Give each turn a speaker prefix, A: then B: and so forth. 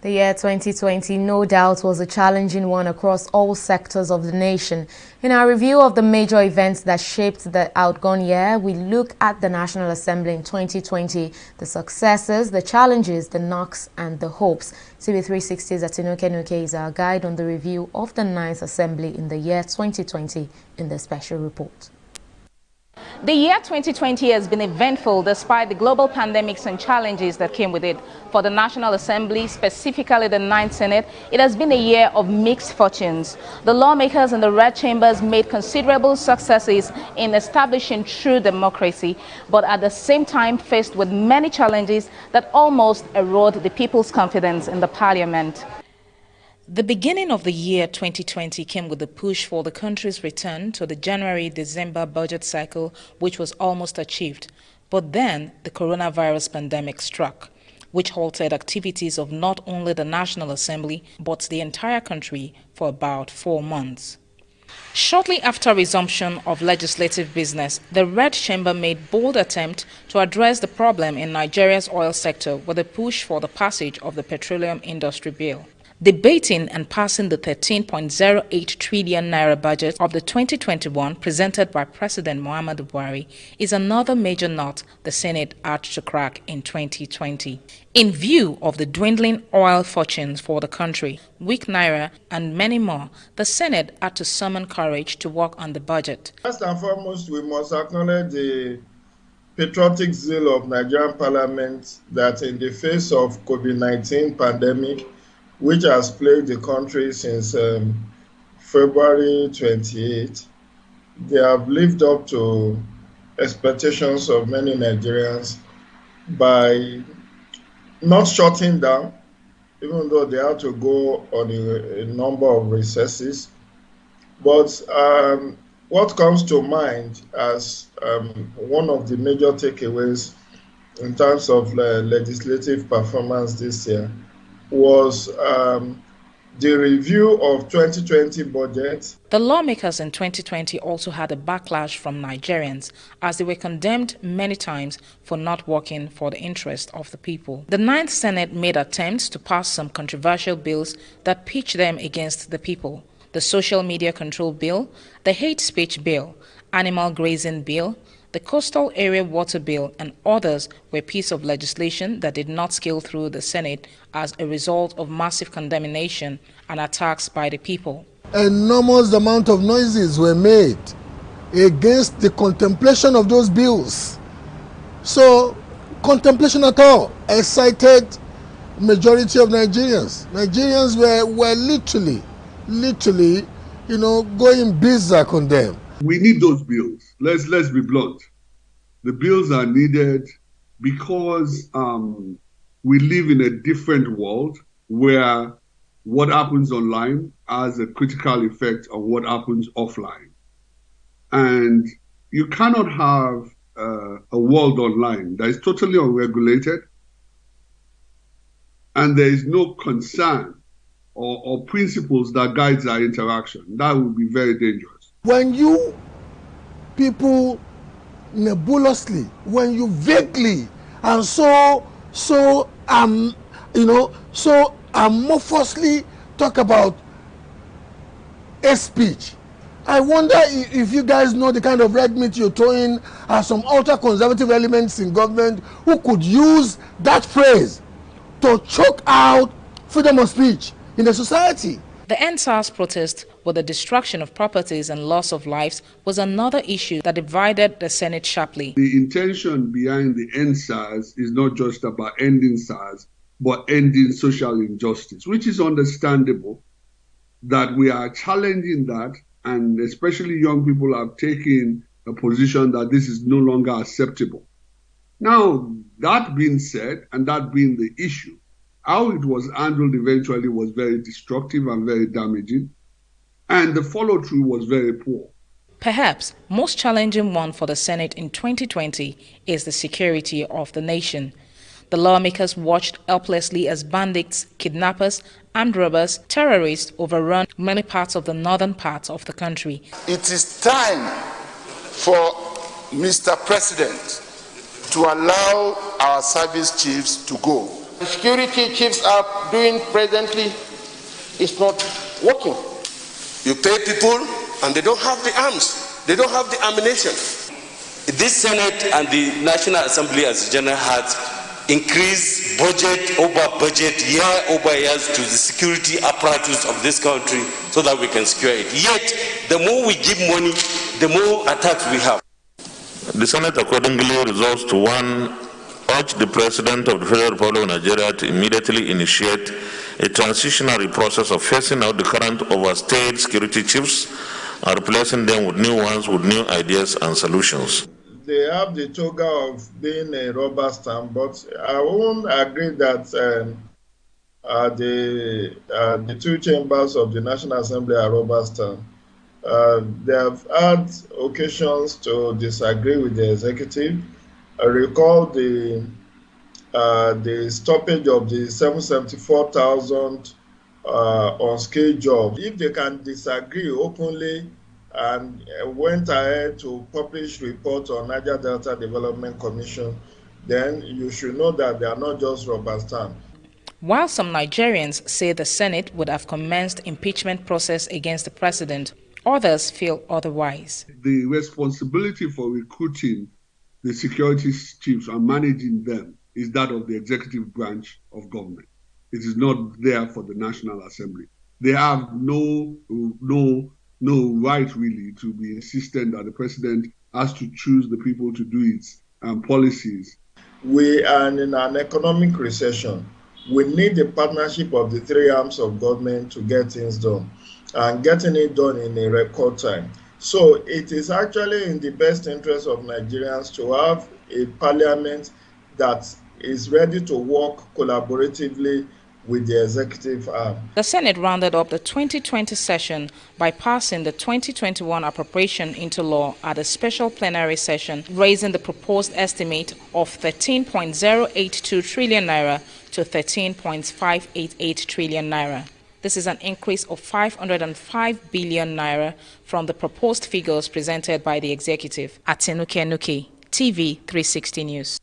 A: The year 2020, no doubt, was a challenging one across all sectors of the nation. In our review of the major events that shaped the outgone year, we look at the National Assembly in 2020, the successes, the challenges, the knocks, and the hopes. TV360's Atinuke Nuke is our guide on the review of the 9th Assembly in the year 2020 in the special report.
B: The year 2020 has been eventful despite the global pandemics and challenges that came with it. For the National Assembly, specifically the 9th Senate, it has been a year of mixed fortunes. The lawmakers in the red chambers made considerable successes in establishing true democracy, but at the same time faced with many challenges that almost erode the people's confidence in the parliament. The beginning of the year 2020 came with the push for the country's return to the January-December budget cycle, which was almost achieved. But then the coronavirus pandemic struck, which halted activities of not only the National Assembly, but the entire country for about 4 months. Shortly after resumption of legislative business, the Red Chamber made bold attempt to address the problem in Nigeria's oil sector with a push for the passage of the Petroleum Industry Bill. Debating and passing the 13.08 trillion naira budget of the 2021 presented by President Muhammadu Buhari is another major nut the Senate had to crack in 2020. In view of the dwindling oil fortunes for the country, weak naira, and many more, the Senate had to summon courage to work on the budget.
C: First and foremost, we must acknowledge the patriotic zeal of Nigerian Parliament that in the face of COVID-19 pandemic, which has plagued the country since February 28, they have lived up to expectations of many Nigerians by not shutting down, even though they had to go on a number of recesses. But what comes to mind as one of the major takeaways in terms of legislative performance this year was the review of 2020 budget.
B: The lawmakers in 2020 also had a backlash from Nigerians as they were condemned many times for not working for the interest of the people. The 9th Senate made attempts to pass some controversial bills that pitched them against the people. The Social Media Control Bill, the Hate Speech Bill, Animal Grazing Bill, the Coastal Area Water Bill and others were pieces of legislation that did not scale through the Senate as a result of massive condemnation and attacks by the people.
D: Enormous amount of noises were made against the contemplation of those bills. So, contemplation at all excited majority of Nigerians. Nigerians were literally, going berserk on them.
E: We need those bills. Let's be blunt. The bills are needed because we live in a different world where what happens online has a critical effect on what happens offline. And you cannot have a world online that is totally unregulated and there is no concern or principles that guides our interaction. That would be very dangerous.
D: When you people nebulously, when you vaguely and so amorphously talk about a speech, I wonder if you guys know the kind of red meat you're throwing at some ultra-conservative elements in government who could use that phrase to choke out freedom of speech in the society.
B: The NSAS protest with the destruction of properties and loss of lives was another issue that divided the Senate sharply.
E: The intention behind the NSAS is not just about ending SARS, but ending social injustice, which is understandable that we are challenging that, and especially young people have taken a position that this is no longer acceptable. Now, that being said, and that being the issue, how it was handled eventually was very destructive and very damaging, and the follow-through was very poor.
B: Perhaps most challenging one for the Senate in 2020 is the security of the nation. The lawmakers watched helplessly as bandits, kidnappers, armed robbers, terrorists overrun many parts of the northern part of the country.
F: It is time for Mr. President to allow our service chiefs to go. The security chiefs are doing presently is not working. You pay people and they don't have the arms, they don't have the ammunition.
G: This Senate and the National Assembly as general has increased budget over budget, year over years to the security apparatus of this country so that we can secure it. Yet, the more we give money, the more attacks we have.
H: The Senate accordingly resolves to 1. Urge the President of the Federal Republic of Nigeria to immediately initiate a transitionary process of phasing out the current overstayed security chiefs and replacing them with new ones with new ideas and solutions.
C: They have the toga of being a rubber stamp, but I won't agree that the two chambers of the National Assembly are rubber stamp. They have had occasions to disagree with the executive. I recall the stoppage of the 774,000 unskilled jobs. If they can disagree openly and went ahead to publish reports on Niger Delta Development Commission, then you should know that they are not just rubber stamp.
B: While some Nigerians say the Senate would have commenced impeachment process against the president, others feel otherwise.
E: The responsibility for recruiting the security chiefs and managing them is that of the executive branch of government. It is not there for the National Assembly. They have no right really to be insistent that the president has to choose the people to do its policies.
C: We are in an economic recession. We need the partnership of the three arms of government to get things done, and getting it done in a record time. So it is actually in the best interest of Nigerians to have a parliament that is ready to work collaboratively with the executive arm.
B: The Senate rounded up the 2020 session by passing the 2021 appropriation into law at a special plenary session, raising the proposed estimate of 13.082 trillion naira to 13.588 trillion naira. This is an increase of 505 billion naira from the proposed figures presented by the executive. Atenuke Nuke, TV 360 News.